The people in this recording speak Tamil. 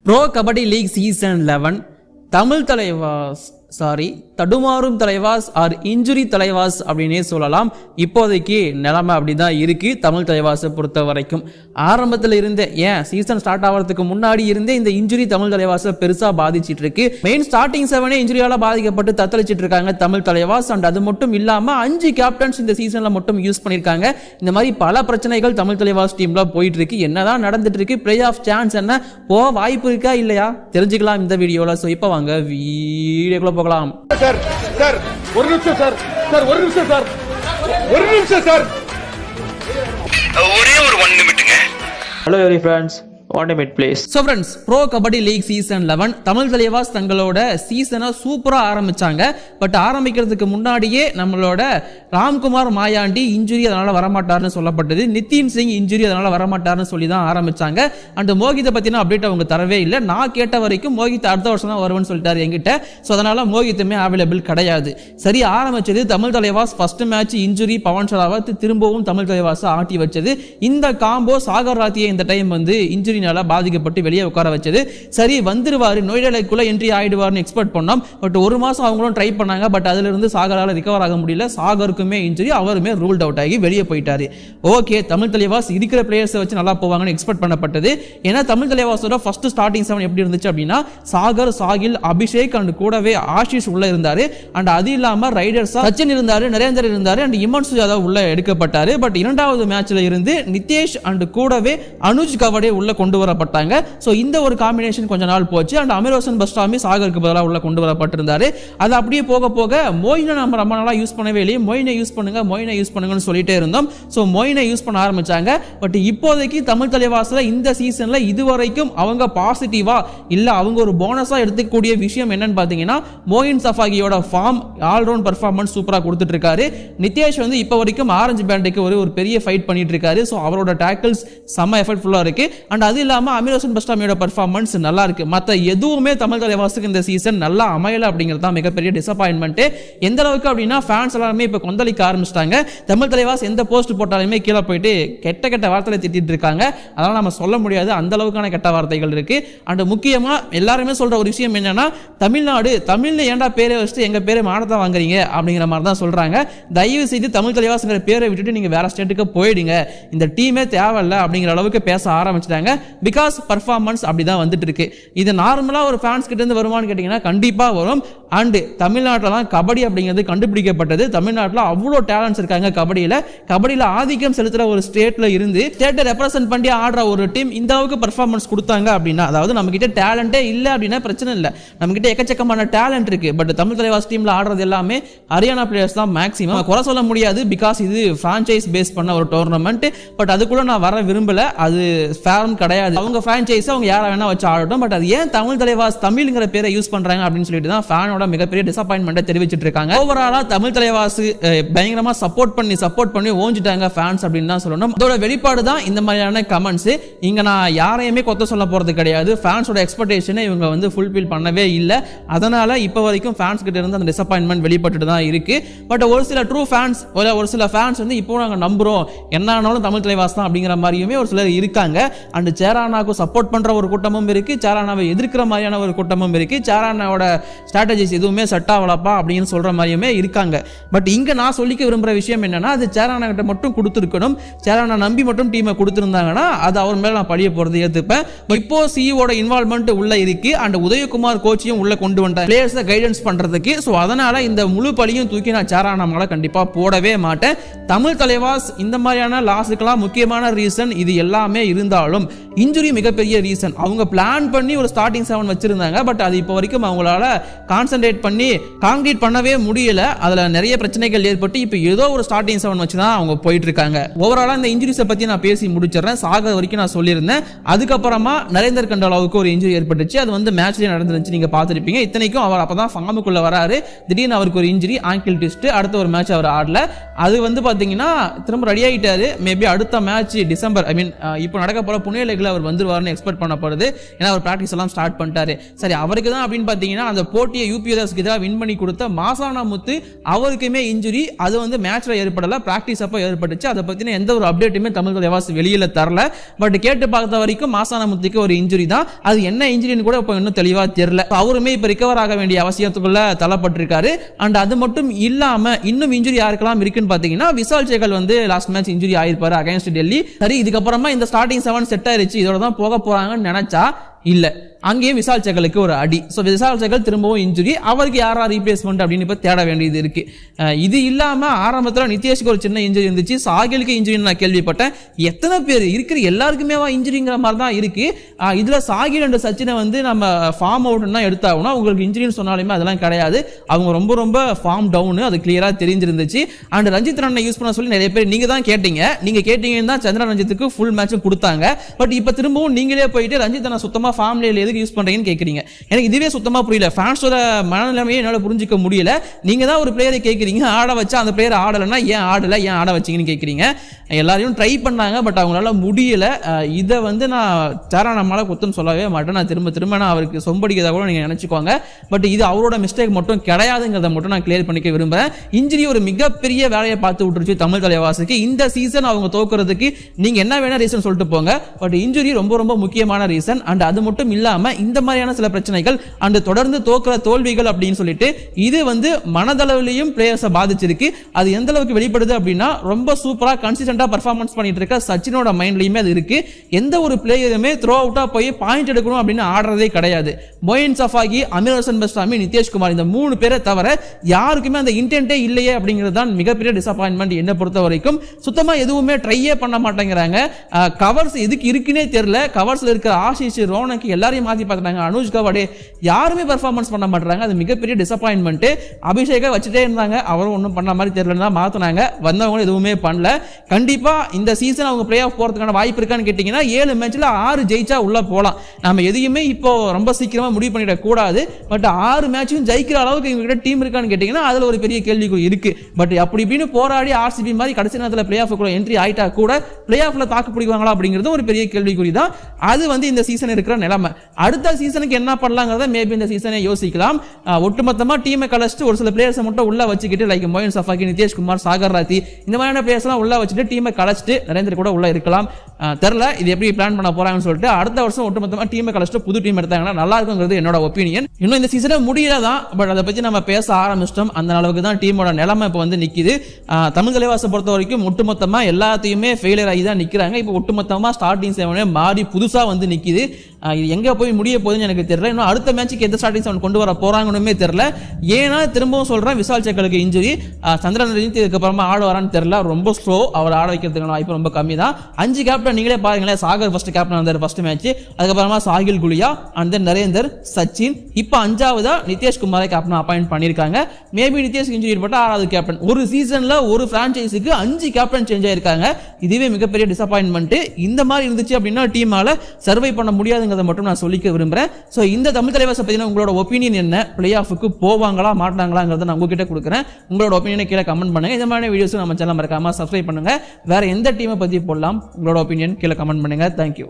Bro kabaddi league season 11 Tamil Thalaivas தடுமாறும் தலைவாஸ் ஆர் இன்ஜுரி தலைவாஸ் அப்படின்னே சொல்லலாம். இப்போதைக்கு நிலைமை அப்படிதான் இருக்கு தமிழ் தலைவாஸை பொறுத்த வரைக்கும். ஆரம்பத்தில் இருந்தே சீசன் ஸ்டார்ட் ஆகிறதுக்கு முன்னாடி இருந்தே இந்த இன்ஜுரி தமிழ் தலைவாஸை பெருசா பாதிச்சிட்டு இருக்கு. மெயின் ஸ்டார்டிங் 7 இன்ஜுரியால பாதிக்கப்பட்டு தத்தளிச்சிட்டு இருக்காங்க தமிழ் தலைவாஸ். அண்ட் அது மட்டும் இல்லாம 5 கேப்டன்ஸ் இந்த சீசன்ல மட்டும் யூஸ் பண்ணிருக்காங்க. இந்த மாதிரி பல பிரச்சனைகள் தமிழ் தலைவாஸ் டீம்ல போயிட்டு இருக்கு. என்னதான் நடந்துட்டு இருக்கு, பிளே ஆஃப் சான்ஸ் என்ன, வாய்ப்பு இருக்கா இல்லையா தெரிஞ்சுக்கலாம் இந்த வீடியோல. சோ இப்போ வாங்க வீடியோக்குள்ள போகலாம். சார் சார் ஒரு நிமிஷம் சார் ஒரு நிமிஷம் சார் ஒரே ஒரு 1 நிமிட்டுங்க. Hello every friends, 1 minute please. So friends, pro kabaddi league season 11 Tamil Thalaivas தங்களோட சீசனை சூப்பரா ஆரம்பிச்சாங்க. பட் ஆரம்பிக்கிறதுக்கு முன்னாடியே நம்மளோட ராம்குமார் மாயாண்டி இன்ஜுரி அதனால வரமாட்டார்னு சொல்லப்பட்டது. நிதின் சிங் இன்ஜுரி அதனால வரமாட்டார்னு சொல்லி தான் ஆரம்பிச்சாங்க. அண்ட் மோகித்தை பத்தின அப்டேட் அவங்க தரவே இல்லை. நான் கேட்ட வரைக்கும் மோகித் அடுத்த வருஷம் தான் வருவேன்னு சொல்லிட்டாரு என்கிட்ட. ஸோ அதனால மோகித்துமே அவைலபிள் கிடையாது. சரி, ஆரம்பிச்சது Tamil Thalaivas. First match injury Pawan Sehrawat திரும்பவும் தமிழ் தலைவாஸ் ஆட்டி வச்சது. இந்த காம்போ சாகர் ராத்தியை இந்த டைம் வந்து இன்ஜுரி பாதிக்கப்பட்டு வெளியே உட்கார வச்சது. சரி, வந்துருவாரு நோய்டலைக்குள்ள என்ட்ரி ஆயிடுவார்னு எக்ஸ்பெக்ட் பண்ணோம். பட் ஒரு மாசம் அவங்களும் ட்ரை பண்ணாங்க. பட் அதுல இருந்து சாகரால ரிகவர் ஆக முடியல. சாகருக்குமே இன்ஜுரி, அவருமே ரூல்ட் அவுட் ஆகி வெளியே போயிட்டாரு. ஓகே, தமிழ் தலைவாஸ் இருக்கிற பிளேயர்ஸை வச்சு நல்லா போவாங்கன்னு எக்ஸ்பெக்ட் பண்ணப்பட்டது. ஏன்னா தமிழ் தலைவாஸோட ஃபர்ஸ்ட் ஸ்டார்டிங் 7 எப்படி இருந்துச்சு அப்படின்னா சாகர், சாகில், அபிஷேக் அண்ட் கூடவே ஆஷிஷ் உள்ள இருந்தாரு. அண்ட் அது இல்லாம ரைடர்ஸா சச்சின் இருந்தாரு, நரேந்தர் இருந்தாரு அண்ட் இமான்சு யாதவ் உள்ள எடுக்கப்பட்டாரு. பட் இரண்டாவது மேட்ச்ல இருந்து நிதேஷ் அண்ட் கூடவே அனுஜ் கவடே உள்ள கொண்டு வரப்பட்டாங்க. சோ இந்த ஒரு காம்பினேஷன் கொஞ்ச நாள் போச்சு. அண்ட் அமீர் ஹசன் பஸ்டாமி சாகருக்கு பதிலாக உள்ள கொண்டு வரப்பட்டிருந்தாரு. அது அப்படியே போக போக மொயினை நம்ம ரொம்ப நாளா யூஸ் பண்ணவே இல்லையே, மொயினை யூஸ் பண்ணுங்கன்னு சொல்லிட்டே இருந்தோம். சோ மொயினை யூஸ் பண்ண ஆரம்பிச்சாங்க. பட் இப்போதைக்கு தமிழ் தலைவாசல இந்த சீசன்ல இதுவரைக்கும் அவங்க பாசிட்டிவா இல்ல அவங்க ஒரு போனஸா எடுத்துக்கூடிய விஷயம் என்னன்னு பாத்தீங்கன்னா மோயின் சஃபாகியோட ஃபார்ம், ஆல்ரவுண்ட் பெர்ஃபார்மன்ஸ் சூப்பரா கொடுத்துட்டு இருக்காரு. நிதேஷ் வந்து இப்போ வரைக்கும் ஆரஞ்சு பேண்டுக்கு ஒரு பெரிய ஃபைட் பண்ணிட்டு இருக்காரு. சோ அவரோட டேக்கிள்ஸ் செம்ம எஃபெக்ட்ஃபுல்லா இருக்கு. அண்ட் அது இல்லாம அமீர் ஹசன் பஸ்டாமியோட பெர்ஃபார்மன்ஸ் நல்லா இருக்கு. மத்த எதுவுமே தமிழ் தலைவாசுக்கு இந்த சீசன் நல்லா அமையல அப்படிங்கிறது தான் மிகப்பெரிய டிசப்பாயின்மெண்ட். எந்த அளவுக்கு அப்படின்னா ஃபேன்ஸ் எல்லாருமே இப்ப கொந்தளிக்க ஆரம்பிச்சிட்டாங்க. தமிழ் தலைவாஸ் எந்த போஸ்ட் போட்டாலுமே கீழே போயிட்டு கெட்ட வார்த்தையை திட்டிட்டு இருக்காங்க. அதனால நம்ம சொல்ல முடியாது, அந்த அளவுக்கான கெட்ட வார்த்தைகள் இருக்கு. அண்ட் முக்கியமா எல்லாருமே சொல்ற ஒரு விஷயம் என்னன்னா தமிழ்ல ஏன்டா பேரை வச்சுட்டு எங்க பேரை மானத்தை வாங்குறீங்க அப்படிங்கிற மாதிரி தான் சொல்றாங்க. தயவு செய்து தமிழ் தலைவாஸ்ங்கிற பேரை விட்டுட்டு நீங்க வேற ஸ்டேட்டுக்கு போயிடுங்க, இந்த டீமே தேவையில்ல அப்படிங்கிற அளவுக்கு பேச ஆரம்பிச்சிட்டாங்க. பிகாஸ் பர்ஃபார்மன்ஸ் அப்படிதான் வந்துட்டு இருக்கு. இது நார்மலா ஒரு ஃபேன்ஸ் கிட்ட இருந்து வருமானு கேட்டீங்கன்னா கண்டிப்பா வரும். அண்ட் தமிழ்நாட்டில் தான் கபடி அப்படிங்கிறது கண்டுபிடிக்கப்பட்டது. தமிழ்நாட்டில் அவ்வளோ டேலண்ட்ஸ் இருக்காங்க. கபடியில் ஆதிக்கம் செலுத்துற ஒரு ஸ்டேட்ல இருந்து ஸ்டேட்டை ரெப்ரசென்ட் பண்ணி ஆடுற ஒரு டீம் இந்த அளவுக்கு பர்ஃபார்மன்ஸ் கொடுத்தாங்க அப்படின்னா, அதாவது நம்ம கிட்ட டேலண்டே இல்லை அப்படின்னா பிரச்சனை இல்லை, நம்ம கிட்ட எக்கச்சக்கமான டேலண்ட் இருக்கு. பட் தமிழ் தலைவாஸ் டீம்ல ஆடுறது எல்லாமே ஹரியானா பிளேயர்ஸ் தான் மேக்ஸிமம். குறை சொல்ல முடியாது, பிகாஸ் இது பிரான்சைஸ் பேஸ் பண்ண ஒரு டோர்னமெண்ட். பட் அதுக்குள்ள நான் வர விரும்பல, அது ஃபேரும் கிடையாது. அவங்க பிரான்சைஸ் அவங்க யாரை வேணா வச்சு ஆடட்டும். பட் அது ஏன் தமிழ் தலைவாஸ் தமிழ்ங்கிற பேரை யூஸ் பண்றாங்க அப்படின்னு சொல்லிட்டு தான் ஃபேனோட மிகப்பெரிய டிசப்பாயின்மெண்ட்டை தெரிவிச்சிட்டு இருக்காங்க. ஓவராலா தமிழ் தலைவாஸ் பயங்கரமா சப்போர்ட் பண்ணி ஓஞ்சிட்டாங்க ஃபேன்ஸ் அப்படின்னு தான் சொல்லணும். அதோட வெளிப்பாடு தான் இந்த மாதிரியான கமெண்ட்ஸ். இங்க நான் யாரையுமே கொத்த சொல்ல போறது கிடையாது. ஃபேன்ஸோட எக்ஸ்பெக்டேஷனை இவங்க வந்து ஃபுல்ஃபில் பண்ணவே இல்லை. அதனால இப்போ வரைக்கும் ஃபேன்ஸ் கிட்ட இருந்து அந்த டிசப்பாயின்மெண்ட் வெளிப்பட்டு தான் இருக்கு. பட் ஒரு சில ட்ரூ ஃபேன்ஸ், ஒரு சில ஃபேன்ஸ் வந்து இப்போ நாங்கள் நம்புறோம், என்ன ஆனாலும் தமிழ் தலைவாஸ் தான் அப்படிங்கிற மாதிரியுமே ஒரு சிலர் இருக்காங்க. அண்ட் சேரானாவுக்கு சப்போர்ட் பண்ற ஒரு கூட்டமும் இருக்கு, சேரானாவை எதிர்க்கிற மாதிரியான ஒரு கூட்டமும் இருக்கு. சேரானாவோட ஸ்ட்ராட்டஜிஸ் எதுவுமே செட் ஆகலப்பா அப்படின்னு சொல்ற மாதிரியுமே இருக்காங்க. பட் இங்க நான் சொல்லிக்க விரும்புற விஷயம் என்னன்னா, அது சேரானா கிட்ட மட்டும் கொடுத்துருக்கணும். சேரானா நம்பி மட்டும் டீமை கொடுத்திருந்தாங்கன்னா அது அவர் மேல நான் படிய போறது ஏத்துப்பேன். இப்போ சிஇஓட இன்வால்வ்மெண்ட் உள்ள இருக்கு. அண்ட் உதயகுமார் கோச்சையும் உள்ள கொண்டு வந்தாங்க பிளேயர்ஸை கைடன்ஸ் பண்றதுக்கு. ஸோ அதனால இந்த முழு பழியும் தூக்கி நான் சேரானா மேல கண்டிப்பா போடவே மாட்டேன். தமிழ் தலைவாஸ் இந்த மாதிரியான லாஸுக்கெல்லாம் முக்கியமான ரீசன் இது எல்லாமே இருந்தாலும் இன்ஜுரி மிகப்பெரிய ரீசன். அவங்க பிளான் பண்ணி ஒரு ஸ்டார்டிங் 7 வச்சிருந்தாங்க. பட் அது இப்போ வரைக்கும் அவங்களால கான்சென்ட்ரேட் பண்ணி கான்கிரீட் பண்ணவே முடியல. அதுல நிறைய பிரச்சனைகள் ஏற்பட்டு இப்போ ஏதோ ஒரு ஸ்டார்டிங் 7 வச்சு தான் அவங்க போயிட்டு இருக்காங்க. ஓவராலா இந்த இன்ஜுரிஸை பத்தி நான் பேசி முடிச்சிடறேன். சாகர் வரைக்கும் நான் சொல்லியிருந்தேன். அதுக்கப்புறமா நரேந்தர் கண்டாலாவுக்கு ஒரு இன்ஜுரி ஏற்பட்டுச்சு. அது வந்து மேட்ச்லயே நடந்துருச்சு, நீங்க பார்த்துருப்பீங்க. இத்தனைக்கும் அவர் அப்பதான் ஃபார்முக்குள்ள வராரு. திடீர்னு அவருக்கு ஒரு இன்ஜுரி, ஆங்கிள் ட்விஸ்ட். அடுத்த ஒரு மேட்ச் அவர் ஆடல. அது வந்து பாத்தீங்கன்னா திரும்ப ரெடி ஆகிட்டாரு. மேபி அடுத்த மேட்ச் டிசம்பர், இப்போ நடக்க போற புனே லீக்ல தேதிக்குள்ள அவர் வந்துருவாருன்னு எக்ஸ்பெக்ட் பண்ணப்படுது. ஏன்னா அவர் பிராக்டிஸ் எல்லாம் ஸ்டார்ட் பண்ணிட்டாரு. சரி, அவருக்கு தான் அப்படின்னு பார்த்தீங்கன்னா அந்த போட்டியை யூபிஎஸ்க்கு எதிராக வின் பண்ணி கொடுத்த மாசானமுத்து அவருக்குமே இன்ஜுரி. அது வந்து மேட்ச்ல ஏற்படல, பிராக்டிஸ் அப்போ ஏற்பட்டுச்சு. அதை பத்தின எந்த ஒரு அப்டேட்டுமே தமிழ் தலைவாஸ் வெளியில தரல. பட் கேட்டு பார்த்த வரைக்கும் மாசானமுத்துக்கு ஒரு இன்ஜுரி தான். அது என்ன இன்ஜுரின்னு கூட இப்போ இன்னும் தெளிவா தெரியல. அவருமே இப்போ ரிகவர் ஆக வேண்டிய அவசியத்துக்குள்ள தள்ளப்பட்டிருக்காரு. அண்ட் அது மட்டும் இல்லாம இன்னும் இன்ஜுரி யாருக்கெல்லாம் இருக்குன்னு பாத்தீங்கன்னா விஷால் சேகல் வந்து லாஸ்ட் மேட்ச் இன்ஜுரி ஆயிருப்பாரு அகைன்ஸ்ட் டெல்லி. சரி, இதுக்கப்புறமா இந்த ஸ்டார்டிங் 7 செட் ஆயிருச்சு, இதோட தான் போக போறாங்கன்னு நினைச்சா இல்ல, அங்கேயும் விஷால் சேகலுக்கு ஒரு அடி. ஸோ விஷால் சேகல் திரும்பவும் இன்ஜுரி. அவருக்கு யாரா ரீப்ளேஸ்மெண்ட் அப்படின்னு இப்போ தேட வேண்டியது இருக்கு. இது இல்லாம ஆரம்பத்தில் நிதேஷ்க்கு ஒரு சின்ன இன்ஜுரி இருந்துச்சு, சாகிலுக்கு இன்ஜுரின்னு நான் கேள்விப்பட்டேன். எத்தனை பேர் இருக்கிற எல்லாருக்குமே இன்ஜுரிங்கிற மாதிரி தான் இருக்கு. இதுல சாகில் அண்ட் சச்சினை வந்து நம்ம ஃபார்ம் அவுட்னா எடுத்தாகணும். உங்களுக்கு இன்ஜுரின்னு சொன்னாலுமே அதெல்லாம் கிடையாது, அவங்க ரொம்ப ரொம்ப ஃபார்ம் டவுன், அது கிளியரா தெரிஞ்சிருந்துச்சு. அண்ட் ரஞ்சித் ரன்னை யூஸ் பண்ண சொல்லி நிறைய பேர் நீங்க தான் கேட்டீங்க. நீங்க கேட்டீங்கன்னா தான் சந்திரா ரஞ்சித்துக்கு ஃபுல் மேட்சும் கொடுத்தாங்க. பட் இப்போ திரும்பவும் நீங்களே போயிட்டு ரஞ்சித் ரன்னை சுத்தமா ஃபார்ம்ல எதுக்கு யூஸ் பண்றீங்கன்னு கேக்குறீங்க. எனக்கு இதுவே சுத்தமா புரியல. ஃபேன்ஸோட மனநிலைமையை என்னால புரிஞ்சிக்க முடியல. நீங்க தான் ஒரு பிளேயரை கேக்குறீங்க, ஆட வச்சா அந்த பிளேயர் ஆடலைன்னா ஏன் ஆடல, ஏன் ஆட வச்சீங்கன்னு கேக்குறீங்க. எல்லாரையும் ட்ரை பண்ணாங்க, பட் அவங்களால முடியல. இதை வந்து நான் நம்மளால குத்தம் சொல்லவே மாட்டேன். நான் திரும்ப நான் அவருக்கு சொம்படிக்கிறதா கூட நீங்க நினைச்சுக்கோங்க. பட் இது அவரோட மிஸ்டேக் மட்டும் கிடையாதுங்கிறத மட்டும் நான் கிளியர் பண்ணிக்க விரும்புறேன். இன்ஜுரி ஒரு மிகப்பெரிய வேலையை பார்த்து விட்டுருச்சு தமிழ் தலைவாசுக்கு. இந்த சீசன் அவங்க தோக்குறதுக்கு நீங்க என்ன வேணா ரீசன் சொல்லிட்டு போங்க, பட் இன்ஜுரி ரொம்ப ரொம்ப முக்கியமான ரீசன். அண்ட் அது மட்டும் இல்லாம இந்த மாதிரியான சில பிரச்சனைகள் அண்ட் தொடர்ந்து தோக்குற தோல்விகள் அப்படின்னு சொல்லிட்டு இது வந்து மனதளவிலையும் பிளேயர்ஸை பாதிச்சிருக்கு. அது எந்த அளவுக்கு வெளிப்படுது அப்படின்னா ரொம்ப சூப்பரா கன்சிஸ்டன்டா பெர்ஃபார்மன்ஸ் பண்ணிட்டு இருக்க சச்சினோட மைண்ட்லயுமே அது இருக்கு. எந்த ஒரு பிளேயருமே த்ரோ அவுட்டா போய் பாயிண்ட் எடுக்கணும் அப்படின்னு ஆடுறதே கிடையாது. மொயின் சஃபாகி, அமீர் ஹசன் பஸ்டாமி, நிதேஷ்குமார், இந்த 3 பேரை தவிர யாருக்குமே அந்த இன்டென்ட்டே இல்லையே அப்படிங்கிறது தான் மிகப்பெரிய டிசப்பாயின்மெண்ட் என்ன பொறுத்த வரைக்கும். சுத்தமா எதுவுமே ட்ரையே பண்ண மாட்டேங்கிறாங்க. கவர்ஸ் எதுக்கு இருக்குன்னே தெரியல. கவர்ஸ்ல இருக்கிற ஆஷிஷ், ரோனக்கு எல்லாரையும் மாத்தி பார்த்தாங்க. அனுஜ் கவாடே யாருமே பெர்ஃபார்மன்ஸ் பண்ண மாட்டாங்க. அது மிகப்பெரிய டிசப்பாயின்மெண்ட். அபிஷேகை வச்சுட்டே இருந்தாங்க, அவரும் ஒன்றும் பண்ண மாதிரி தெரியலன்னா மாத்தினாங்க. வந்தவங்க எதுவுமே பண்ணல. கண்டிப்பா இந்த சீசன் அவங்க பிளே ஆஃப் போறதுக்கான வாய்ப்பு இருக்கான்னு கேட்டீங்கன்னா 7 மேட்ச்ல 6 ஜெயிச்சா உள்ள போலாம். நம்ம எதையுமே இப்போ ரொம்ப சீக்கிரமா முடிவு பண்ணிட கூடாது. பட் 6 மேட்சும் ஜெயிக்கிற அளவுக்கு இவங்க கிட்ட டீம் இருக்கான்னு கேட்டீங்கன்னா அதுல ஒரு பெரிய கேள்விக்குறி இருக்கு. பட் அப்படி இப்படின்னு போராடி ஆர்சிபி மாதிரி கடைசி நேரத்தில் பிளே ஆஃப் கூட என்ட்ரி ஆயிட்டா கூட பிளே ஆஃப்ல தாக்கு பிடிக்குவாங்களா அப்படிங்கிறது ஒரு பெரிய கேள்விக்குறி தான். அது வந்து இந்த சீசன் இருக்கிற நிலைமை. அடுத்த சீசனுக்கு என்ன பண்ணலாங்கிறத மேபி இந்த சீசனை யோசிக்கலாம். ஒட்டுமொத்தமா டீமை கலச்சிட்டு ஒரு சில பிளேயர்ஸை மட்டும் உள்ள வச்சுக்கிட்டு லைக் மொயின் சஃபாகி, நிதேஷ்குமார், சாகர் ராத்தி இந்த மாதிரியான பிளேயர்ஸ் எல்லாம் உள்ள வச்சுட்டு டீமை கலச்சிட்டு நரேந்திர கூட உள்ள இருக்கலாம். தெரியல இது எப்படி பிளான் பண்ண போறாங்கன்னு சொல்லிட்டு. அடுத்த வருஷம் ஒட்டுமொத்தமா டீமை கலச்சிட்டு புது டீம் எடுத்தாங்கன்னா நல்லா இருக்குங்கிறது என்னோட ஒப்பீனியன். இன்னும் இந்த சீசனை முடியலதான், பட் அதை பத்தி நம்ம பேச ஆரம்பிச்சிட்டோம். அந்த அளவுக்கு தான் டீமோட நிலைமை இப்போ வந்து நிக்குது. தமிழ் தலைவாசை பொறுத்த வரைக்கும் ஒட்டுமொத்தமா எல்லாத்தையுமே ஃபெயிலியர் ஆகி தான் நிக்கிறாங்க. இப்போ ஒட்டுமொத்தமா ஸ்டார்டிங் 7 மாறி புதுசா வந்து நிக்குது. இது எங்க போய் முடிய போகுதுன்னு எனக்கு தெரியல. இன்னும் அடுத்த மேட்சுக்கு எந்த ஸ்டார்டிங் 7 கொண்டு வர போறாங்கன்னு தெரியல. ஏன்னா திரும்பவும் சொல்றேன், விஷால் சேகலுக்கு இன்ஜுரி. சந்திரன் ரஞ்சித் இதுக்கப்புறமா ஆட வரான்னு தெரியல, ரொம்ப ஸ்லோ. அவர் ஆட வைக்கிறதுக்கான வாய்ப்பு ரொம்ப கம்மி தான். 5 கேப்டன் நீங்களே பாருங்களேன். சாகர் ஃபர்ஸ்ட் கேப்டன் வந்தார் ஃபர்ஸ்ட் மேட்ச், அதுக்கப்புறமா சாகில் குலியா, அண்ட் தென் நரேந்தர், சச்சின், இப்போ 5ஆவதா நிதேஷ்குமாரை கேப்டன் அப்பாயிண்ட் பண்ணியிருக்காங்க. மேபி நிதேஷ் இன்ஜுரி ஏற்பட்ட 6வது கேப்டன். ஒரு சீசன்ல ஒரு பிரான்ச்சைஸுக்கு 5 கேப்டன் சேஞ்ச் ஆயிருக்காங்க. இதுவே மிகப்பெரிய டிசப்பாயின்மெண்ட். இந்த மாதிரி இருந்துச்சு அப்படின்னா டீமால சர்வை பண்ண முடியாதுங்கிறத மட்டும் நான் சொல்லிக்க விரும்புறேன். ஸோ இந்த தமிழ் தலைவாசை பத்தின உங்களோட ஒப்பீனியன் என்ன? பிளே ஆஃபுக்கு போவாங்களா மாட்டாங்களாங்கிறத நான் உங்ககிட்ட கொடுக்குறேன். உங்களோட ஒப்பீனியனை கீழே கமெண்ட் பண்ணுங்க. இந்த மாதிரி வீடியோஸ் நம்ம சேனல் மறக்காம சப்ஸ்கிரைப் பண்ணுங்க. வேற எந்த டீமை பத்தி போடலாம் உங்களோட ஒப்பீனியன் கீழே கமெண்ட் பண்ணுங்க. தேங்க்யூ.